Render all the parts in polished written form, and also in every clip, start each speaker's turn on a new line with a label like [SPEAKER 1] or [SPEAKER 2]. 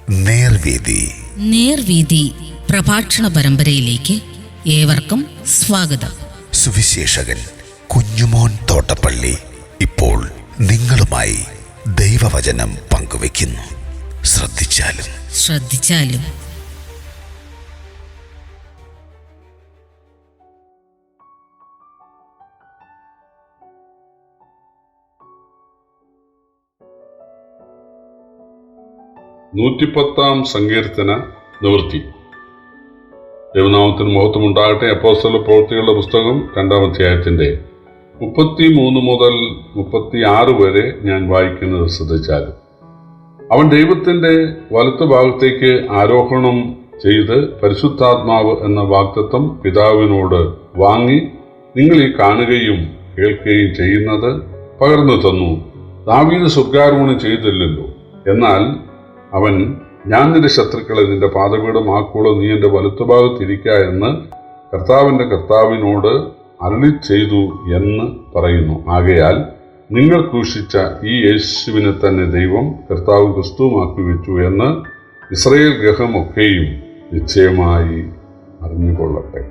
[SPEAKER 1] നേർവീതി പ്രഭാഷണ പരമ്പരയിലേക്ക് ഏവർക്കും സ്വാഗതം.
[SPEAKER 2] സുവിശേഷകൻ കുഞ്ഞുമോൻ തോട്ടപ്പള്ളി ഇപ്പോൾ നിങ്ങളുമായി ദൈവവചനം പങ്കുവെക്കുന്നു. ശ്രദ്ധിച്ചാലും
[SPEAKER 3] 110 സങ്കീർത്തന നിവൃത്തി. ദൈവനാമത്തിന് മഹത്വമുണ്ടാകട്ടെ. അപ്പോസ്തല പ്രവൃത്തികളുടെ പുസ്തകം 2-ാം അധ്യായത്തിന്റെ 33 മുതൽ 36 വരെ ഞാൻ വായിക്കുന്നത് ശ്രദ്ധിച്ചാലും, അവൻ ദൈവത്തിന്റെ വലത്തുഭാഗത്തേക്ക് ആരോഹണം ചെയ്ത് പരിശുദ്ധാത്മാവ് എന്ന വാഗ്ദത്തം പിതാവിനോട് വാങ്ങി നിങ്ങൾ ഈ കാണുകയും കേൾക്കുകയും ചെയ്യുന്നത് പകർന്നു തന്നു. ദാവീദ് സ്വർഗ്ഗാരോഹണം ചെയ്തില്ലല്ലോ, എന്നാൽ അവൻ ഞാൻ നിന്റെ ശത്രുക്കളെ നിന്റെ പാദപീഠമാക്കുവോളം നീ എന്റെ വലത്തുഭാഗത്തിരിക്ക എന്ന് കർത്താവിനോട് അരുളി ചെയ്തു എന്ന് പറയുന്നു. ആകയാൽ നിങ്ങൾ ക്രൂശിച്ച ഈ യേശുവിനെ തന്നെ ദൈവം കർത്താവ് ക്രിസ്തുവാക്കി വെച്ചു എന്ന് ഇസ്രായേൽ ഗൃഹമൊക്കെയും നിശ്ചയമായി അറിഞ്ഞുകൊള്ളട്ടെ.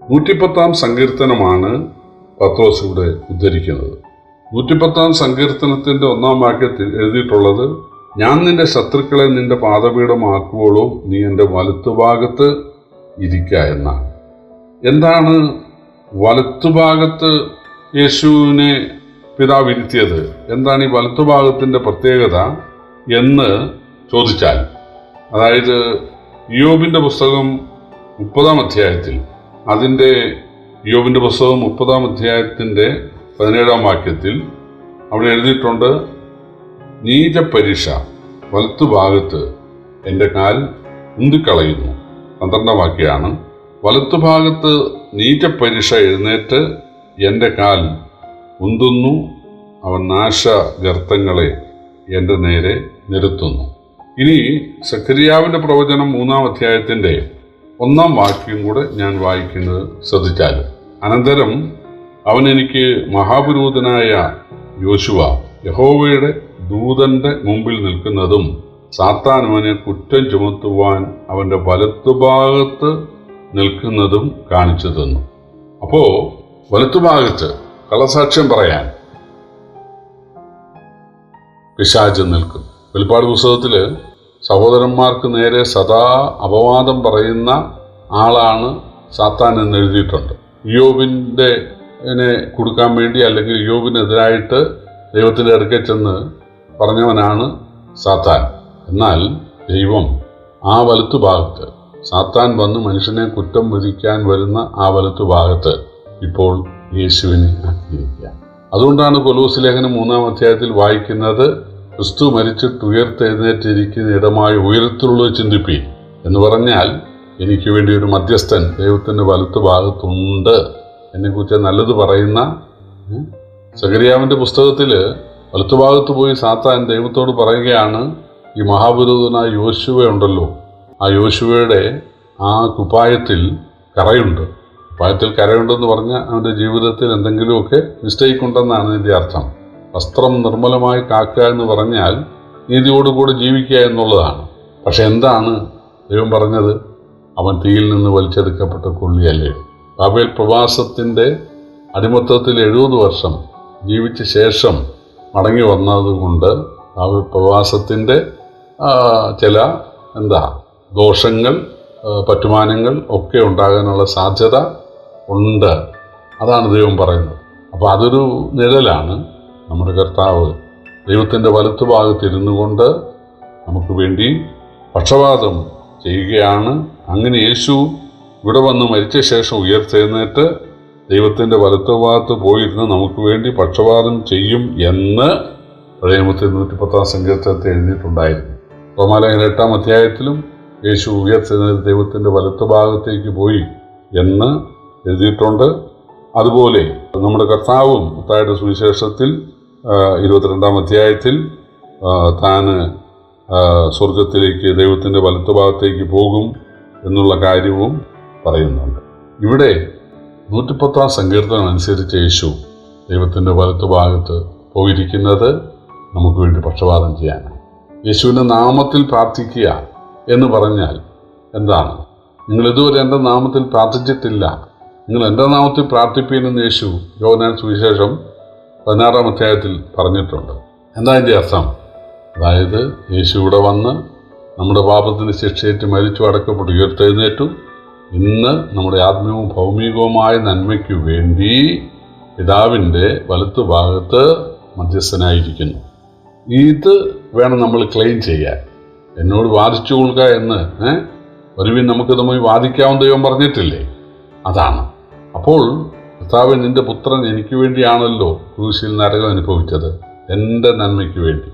[SPEAKER 3] നൂറ്റിപ്പത്താം സങ്കീർത്തനമാണ് പത്രോസ് ഇവിടെ ഉദ്ധരിക്കുന്നത്. 110 സങ്കീർത്തനത്തിന്റെ 1-ാം വാക്യത്തിൽ എഴുതിയിട്ടുള്ളത്, ഞാൻ നിന്റെ ശത്രുക്കളെ നിന്റെ പാദപീഠമാക്കുവോളം നീ എൻ്റെ വലത്തുഭാഗത്ത് ഇരിക്ക എന്നാണ്. എന്താണ് വലത്തുഭാഗത്ത് യേശുവിനെ പിതാവ് ഇരുത്തിയത്? എന്താണ് ഈ വലത്തുഭാഗത്തിന്റെ പ്രത്യേകത എന്ന് ചോദിച്ചാൽ, അതായത് യോബിന്റെ പുസ്തകം 30-ാം അധ്യായത്തിൽ യോബിന്റെ പുസ്തകം 30-ാം അധ്യായത്തിന്റെ 17-ാം വാക്യത്തിൽ അവിടെ എഴുതിയിട്ടുണ്ട്, നീചപരീക്ഷ വലത്തുഭാഗത്ത് എൻ്റെ കാൽ ഉന്തിക്കളയുന്നു. 12-ാം വാക്യമാണ്, വലത്തുഭാഗത്ത് നീചപരീക്ഷ എഴുന്നേറ്റ് എൻ്റെ കാൽ ഉന്തുന്നു, അവൻ നാശഗർത്തങ്ങളെ എൻ്റെ നേരെ നിരത്തുന്നു. ഇനി സഖരിയാവിന്റെ പ്രവചനം 3-ാം അധ്യായത്തിന്റെ 1-ാം വാക്യം കൂടെ ഞാൻ വായിക്കുന്നത് ശ്രദ്ധിച്ചാലും, അനന്തരം അവൻ എനിക്ക് മഹാപുരോഹിതനായ യോശുവ യഹോവയുടെ ദൂതന്റെ മുമ്പിൽ നിൽക്കുന്നതും സാത്താൻ അവനെ കുറ്റം ചുമത്തുവാൻ അവന്റെ വലത്തുഭാഗത്ത് നിൽക്കുന്നതും കാണിച്ചു തന്നു. അപ്പോ വലത്തുഭാഗത്ത് കള്ളസാക്ഷ്യം പറയാൻ പിശാച് നിൽക്കും. വെളിപ്പാട് പുസ്തകത്തില് സഹോദരന്മാർക്ക് നേരെ സദാ അപവാദം പറയുന്ന ആളാണ് സാത്താൻ എന്ന് എഴുതിയിട്ടുണ്ട്. യോബിനെ കൊടുക്കാൻ വേണ്ടി, അല്ലെങ്കിൽ യോബിനെതിരായിട്ട് ദൈവത്തിൻ്റെ അടുക്കൽ ചെന്ന് പറഞ്ഞവനാണ് സാത്താൻ. എന്നാൽ ദൈവം ആ വലത്തുഭാഗത്ത്, സാത്താൻ വന്ന് മനുഷ്യനെ കുറ്റം വിധിക്കാൻ വരുന്ന ആ വലത്തുഭാഗത്ത് ഇപ്പോൾ യേശുവിനെ ആക്കിയിരിക്കുക. അതുകൊണ്ടാണ് കൊലോസ്യ ലേഖനം 3-ാം അധ്യായത്തിൽ വായിക്കുന്നത്, ക്രിസ്തു മരിച്ചിട്ട് ഉയർത്തെഴുന്നേറ്റിരിക്കുന്ന ഇടമായി ഉയരത്തിലുള്ളത് ചിന്തിപ്പീൻ എന്ന് പറഞ്ഞാൽ, എനിക്ക് വേണ്ടി ഒരു മധ്യസ്ഥൻ ദൈവത്തിൻ്റെ വലത്തു ഭാഗത്തുണ്ട് എന്നെക്കുറിച്ച് നല്ലത് പറയുന്ന സഖരിയാവിന്റെ പുസ്തകത്തിൽ വലത്തുഭാഗത്ത് പോയി സാത്താൻ ദൈവത്തോട് പറയുകയാണ്, ഈ മഹാപുരോഹിതനായ യോശുവ ഉണ്ടല്ലോ, ആ യോശുവയുടെ ആ കുപ്പായത്തിൽ കറയുണ്ട്. കുപ്പായത്തിൽ കറയുണ്ടെന്ന് പറഞ്ഞാൽ അവൻ്റെ ജീവിതത്തിൽ എന്തെങ്കിലുമൊക്കെ മിസ്റ്റേക്ക് ഉണ്ടെന്നാണ് ഇതിൻ്റെ അർത്ഥം. വസ്ത്രം നിർമ്മലമായി കാക്കുക എന്ന് പറഞ്ഞാൽ നീതിയോടുകൂടി ജീവിക്കുക എന്നുള്ളതാണ്. പക്ഷെ എന്താണ് ദൈവം പറഞ്ഞത്? അവൻ തീയിൽ നിന്ന് വലിച്ചെടുക്കപ്പെട്ട കൊള്ളിയല്ലേ. ബാബേൽ പ്രവാസത്തിൻ്റെ അടിമത്തത്തിൽ 70 വർഷം ജീവിച്ച ശേഷം മടങ്ങി വന്നതുകൊണ്ട് ബാബേൽ പ്രവാസത്തിൻ്റെ ചില ദോഷങ്ങൾ, പറ്റുമാനങ്ങൾ ഒക്കെ ഉണ്ടാകാനുള്ള സാധ്യത ഉണ്ട്. അതാണ് ദൈവം പറയുന്നത്. അപ്പോൾ അതൊരു നിഴലാണ്. നമ്മുടെ കർത്താവ് ദൈവത്തിൻ്റെ വലത്തുഭാഗത്തിരുന്നു കൊണ്ട് നമുക്ക് വേണ്ടി പക്ഷപാതം ചെയ്യുകയാണ്. അങ്ങനെ യേശു ഇവിടെ വന്ന് മരിച്ച ശേഷം ഉയർത്തെഴുന്നേറ്റ് ദൈവത്തിൻ്റെ വലത്തുഭാഗത്ത് പോയിരുന്ന് നമുക്ക് വേണ്ടി പക്ഷപാതം ചെയ്യും എന്ന് പഴയ നിയമത്തിൽ 110-ാം സങ്കീർത്തനത്തിൽ എഴുതിയിട്ടുണ്ടായിരുന്നു. റോമാലേഖനം 8-ാം അധ്യായത്തിലും യേശു ഉയർത്തെഴുന്നേറ്റ് ദൈവത്തിൻ്റെ വലത്തുഭാഗത്തേക്ക് പോയി എന്ന് എഴുതിയിട്ടുണ്ട്. അതുപോലെ നമ്മുടെ കർത്താവും മത്തായിയുടെ സുവിശേഷത്തിൽ 22-ാം അധ്യായത്തിൽ താൻ സ്വർഗത്തിലേക്ക് ദൈവത്തിൻ്റെ വലത്തുഭാഗത്തേക്ക് പോകും എന്നുള്ള കാര്യവും പറയുന്നുണ്ട്. ഇവിടെ 110 സങ്കീർത്തനം അനുസരിച്ച് യേശു ദൈവത്തിൻ്റെ വലത്തുഭാഗത്ത് പോയിരിക്കുന്നത് നമുക്ക് വേണ്ടി പക്ഷപാതം ചെയ്യാനാണ്. യേശുവിൻ്റെ നാമത്തിൽ പ്രാർത്ഥിക്കുക എന്ന് പറഞ്ഞാൽ എന്താണ്? നിങ്ങൾ ഇതുവരെ എൻ്റെ നാമത്തിൽ പ്രാർത്ഥിച്ചിട്ടില്ല, നിങ്ങൾ എൻ്റെ നാമത്തിൽ പ്രാർത്ഥിപ്പീനെന്ന് യേശു യോഹന്നാൻ സുവിശേഷം 16-ാം അധ്യായത്തിൽ പറഞ്ഞിട്ടുണ്ട്. എന്താ ഇതിൻ്റെ അർത്ഥം? അതായത് യേശു ഇവിടെ വന്ന് നമ്മുടെ പാപത്തിന് ശിക്ഷയേറ്റ് മരിച്ചു, അടക്കപ്പെട്ടു, ഉയർത്തെഴുന്നേറ്റു. ഇന്ന് നമ്മുടെ ആത്മീയവും ഭൗമികവുമായ നന്മയ്ക്കു വേണ്ടി പിതാവിൻ്റെ വലത്തുഭാഗത്ത് മധ്യസ്ഥനായിരിക്കുന്നു. ഇത് വേണം നമ്മൾ ക്ലെയിം ചെയ്യാൻ. എന്നോട് വാദിച്ചു കൊള്ളുക എന്ന് ഒരുവിൻ നമുക്ക് തമ്മിൽ വാദിക്കാവുന്ന ദൈവം പറഞ്ഞിട്ടില്ലേ? അതാണ്. അപ്പോൾ കർത്താവേ, നിന്റെ പുത്രൻ എനിക്ക് വേണ്ടിയാണല്ലോ ക്രൂശിൽ നരകം അനുഭവിച്ചത്, എൻ്റെ നന്മയ്ക്ക് വേണ്ടി.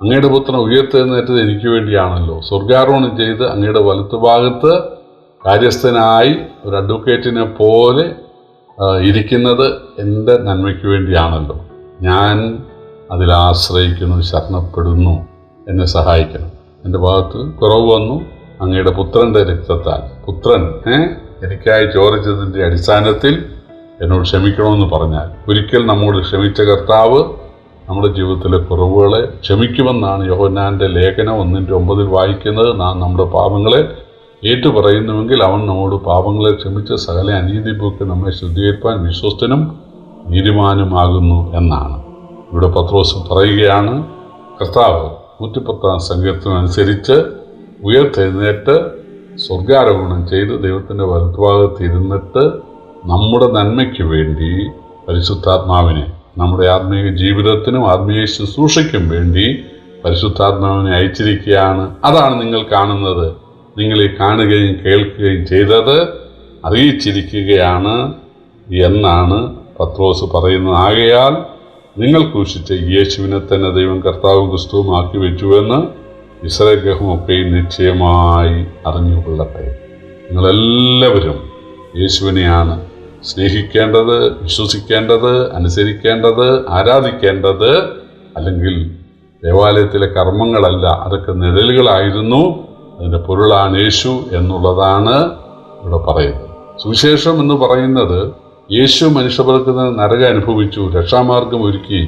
[SPEAKER 3] അങ്ങയുടെ പുത്രൻ ഉയർത്തെഴുന്നേറ്റത് എനിക്ക് വേണ്ടിയാണല്ലോ. സ്വർഗാരോഹണം ചെയ്ത് അങ്ങയുടെ വലത്തുഭാഗത്ത് കാര്യസ്ഥനായി ഒരു അഡ്വക്കേറ്റിനെ പോലെ ഇരിക്കുന്നത് എൻ്റെ നന്മയ്ക്ക് വേണ്ടിയാണല്ലോ. ഞാൻ അതിലാശ്രയിക്കുന്നു, ശരണപ്പെടുന്നു, എന്നെ സഹായിക്കണം. എൻ്റെ ഭാഗത്ത് കുറവ് വന്നു, അങ്ങയുടെ പുത്രൻ്റെ രക്തത്താൽ, പുത്രൻ എനിക്കായി ചോദിച്ചതിൻ്റെ അടിസ്ഥാനത്തിൽ എന്നോട് ക്ഷമിക്കണമെന്ന് പറഞ്ഞാൽ, ഒരിക്കൽ നമ്മോട് ക്ഷമിച്ച കർത്താവ് നമ്മുടെ ജീവിതത്തിലെ കുറവുകളെ ക്ഷമിക്കുമെന്നാണ് യോഹന്നാൻ്റെ ലേഖനം 1:9 വായിക്കുന്നത്. നാം നമ്മുടെ പാപങ്ങളെ ഏറ്റുപറയുന്നുവെങ്കിൽ അവൻ നമ്മോട് പാപങ്ങളെ ക്ഷമിച്ച് സകല അനീതിപ്പൊക്കെ നമ്മെ ശുദ്ധീകരിപ്പാൻ വിശ്വസ്തനും നീതിമാനുമാകുന്നു എന്നാണ്. ഇവിടെ പത്രോസ് പറയുകയാണ്, കർത്താവ് 110-ാം സങ്കീർത്തനം അനുസരിച്ച് ഉയർത്തെഴുന്നേറ്റ് സ്വർഗാരോഹണം ചെയ്ത് ദൈവത്തിൻ്റെ വലത്തുഭാഗത്ത് ഇരുന്നിട്ട് നമ്മുടെ നന്മയ്ക്ക് വേണ്ടി പരിശുദ്ധാത്മാവിനെ, നമ്മുടെ ആത്മീയ ജീവിതത്തിനും ആത്മീയ ശുശ്രൂഷയ്ക്കും വേണ്ടി പരിശുദ്ധാത്മാവിനെ അയച്ചിരിക്കുകയാണ്. അതാണ് നിങ്ങൾ കാണുന്നത്. നിങ്ങൾ ഈ കാണുകയും കേൾക്കുകയും ചെയ്തത് അറിയിച്ചിരിക്കുകയാണ് എന്നാണ് പത്രോസ് പറയുന്നത്. ആകയാൽ നിങ്ങൾ ക്രൂശിച്ച യേശുവിനെ തന്നെ ദൈവം കർത്താവും ക്രിസ്തുവുമാക്കി വെച്ചുവെന്ന് ഇസ്രായേൽ ഗൃഹമൊക്കെയും നിശ്ചയമായി അറിഞ്ഞുകൊള്ളട്ടെ. നിങ്ങളെല്ലാവരും യേശുവിനെയാണ് സ്നേഹിക്കേണ്ടത്, വിശ്വസിക്കേണ്ടത്, അനുസരിക്കേണ്ടത്, ആരാധിക്കേണ്ടത്. അല്ലെങ്കിൽ ദേവാലയത്തിലെ കർമ്മങ്ങളല്ല, അതൊക്കെ നിഴലുകളായിരുന്നു. അതിൻ്റെ പൊരുളാണ് യേശു എന്നുള്ളതാണ് ഇവിടെ പറയുന്നത്. സുവിശേഷം എന്ന് പറയുന്നത് യേശു മനുഷ്യവർഗത്തിന് നരകം അനുഭവിച്ചു, രക്ഷാമാർഗം ഒരുക്കി,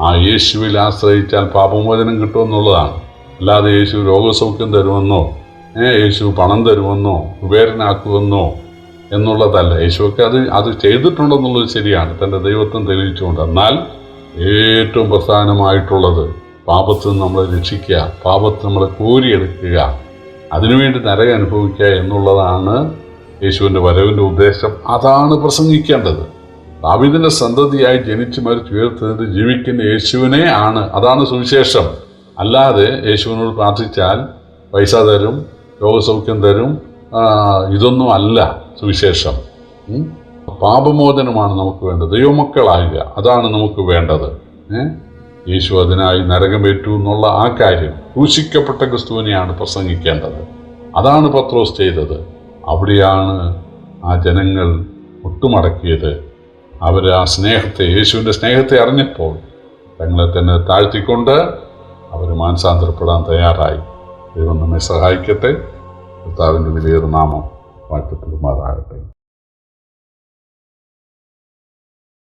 [SPEAKER 3] ആ യേശുവിൽ ആശ്രയിച്ചാൽ പാപമോചനം കിട്ടുമെന്നുള്ളതാണ്. അല്ലാതെ യേശു രോഗസൗഖ്യം തരുമെന്നോ യേശു പണം തരുമെന്നോ കുബേരനാക്കുമെന്നോ എന്നുള്ളതല്ല. യേശുവൊക്കെ അത് ചെയ്തിട്ടുണ്ടെന്നുള്ളത് ശരിയാണ്, തൻ്റെ ദൈവത്വം തെളിയിച്ചുകൊണ്ട്. എന്നാൽ ഏറ്റവും പ്രധാനമായിട്ടുള്ളത് പാപത്തിൽ നമ്മളെ രക്ഷിക്കുക, പാപത്തിൽ നമ്മളെ കോരിയെടുക്കുക, അതിനുവേണ്ടി നരകം അനുഭവിക്കുക എന്നുള്ളതാണ് യേശുവിൻ്റെ വരവിൻ്റെ ഉദ്ദേശം. അതാണ് പ്രസംഗിക്കേണ്ടത്. ദാവീദിൻ്റെ സന്തതിയായി ജനിച്ച് മരിച്ച് ഉയർത്തുന്നത് ജീവിക്കുന്ന യേശുവിനെ ആണ്. അതാണ് സുവിശേഷം. അല്ലാതെ യേശുവിനോട് പ്രാർത്ഥിച്ചാൽ പൈസ തരും, രോഗസൗഖ്യം തരും, ഇതൊന്നും അല്ല സുവിശേഷം. പാപമോചനമാണ് നമുക്ക് വേണ്ടത്, ദൈവമക്കളാകുക, അതാണ് നമുക്ക് വേണ്ടത്. യേശു അതിനായി നരകമേറ്റു എന്നുള്ള ആ കാര്യം, ക്രൂശിക്കപ്പെട്ട ക്രിസ്തുവിനെയാണ് പ്രസംഗിക്കേണ്ടത്. അതാണ് പത്രോസ് ചെയ്തത്. അവിടെയാണ് ആ ജനങ്ങൾ മുട്ടുമടക്കിയത്. അവർ ആ സ്നേഹത്തെ, യേശുവിൻ്റെ സ്നേഹത്തെ അറിഞ്ഞപ്പോൾ തങ്ങളെ തന്നെ താഴ്ത്തിക്കൊണ്ട് അവർ മാനസാന്തരപ്പെടാൻ തയ്യാറായി. ദൈവം നമ്മെ സഹായിക്കട്ടെ. കർത്താവിൻ്റെ വിലയേറിയ നാമം വാഴ്ത്തപ്പെടുമാറാകട്ടെ.